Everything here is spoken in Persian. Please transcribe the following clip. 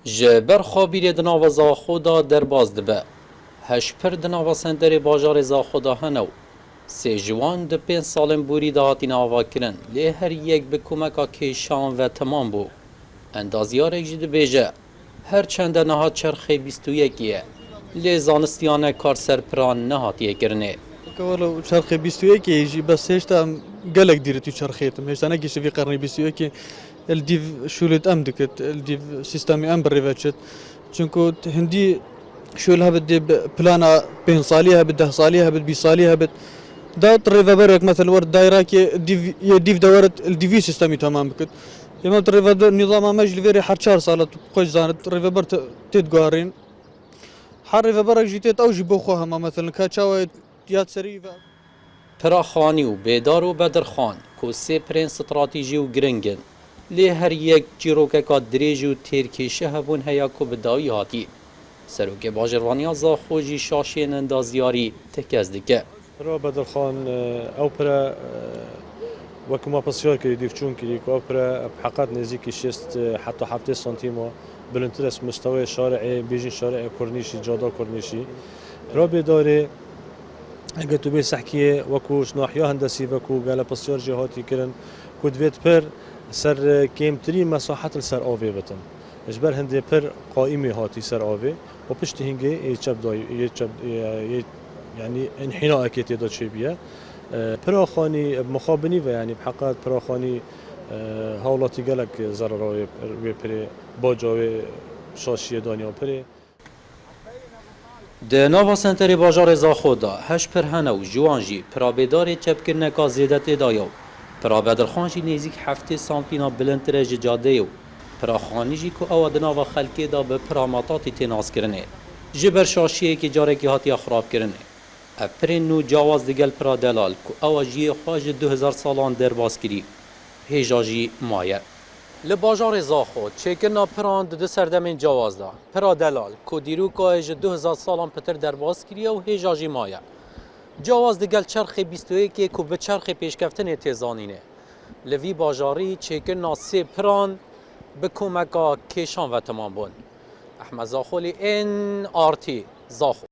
جبر خابیر دناو زاخودا در باز دبه هش پر دناو سندر باجار زاخودا هنو سه جوان ده 5 سالن بوری دهاتی ناوا کرن لی هر یک به کمکا کیشان و تمام بو اندازیارک جده بیجه هر چند نهات چرخه 21 لی زانستیانه کار سرپران نهاتیه کرنه ولو چرخه 21 يجي بس هشتا قلق ديرتو چرخيتم هشتا نقش في قرني 21 الديف شولت امدكت الديف سيستمي ام بريفاتشت چونكو هندي شولها بدي بلانا بين صاليها بده صاليها بد بي صاليها بد دا ريفا برك مثلا ورد دايراك يديف دورت الديفي سيستمي تمام بكت يما ريفا نظام مجلي فيري حرشار صالت خوش زانت ريفا بر تدقارين حر ريفا برك جيتت او جيبو خوها مثلا كاتشاوي یاد سری و پراخانی و بیدار و بدرخان که سه پرین استراتیجی و گرنگن لی هر یک جیروکه که دریج و تیرکیشه هبون هیا که بدایی هاتی سروک باجروانی زاخوجی شاشین اندازیاری تکز دکه را بدرخان او پرا وكما بسيار كي ديفشون كي كوبرا بحقات نزيكي شست حتى 7 سنتيم بلنترس مستوى شارعي بيجي شارعي كورنيشي جادا كورنيشي را بداره اگه تو به سحکیه وکوش ناحیه هندسی وکو گله بسیار جهاتی کردن کود ویت پر سر کمتری مساحت سر آوی بتن اجبر هنده پر قائمی هاتی سر آوی و پشت هنگه چپ دای يعني انحناء كي داد شي بيه پراخانی مخابنی و یعنی بحقات پراخانی هاولاتی گلک ضرر و پر باجاوی شاشی دنیا پر ده ناوا سنتر باجار زاخودا هش پر هنو جوانجی پرابیدار چپکرنه که زیدت دایو پرابدرخانجی نزیک 7 سانتینا بلندتر جاده و پراخانی جی که او دناوا خلکی دا به پراماتاتی تناس کرنه جبر شاشیه که جاره که هاتی خراب کرنه اپرین نو جواز دگل پرا دلال که او جی خواج 2000 سالان در باز کری هیجاجی مایه لباجار زاخو چکرنا پراند ده سردمین جواز دا پرا دلال که دیرو که 2000 سالان پتر در باز کریه و هیجاجی مایه جواز دگل چرخ 21 که به چرخ پیشکفتن تیزانینه لوی باجاری چکرنا سه پران به کمکا کشان و تمام بون احمد زاخولی این آرتی زاخو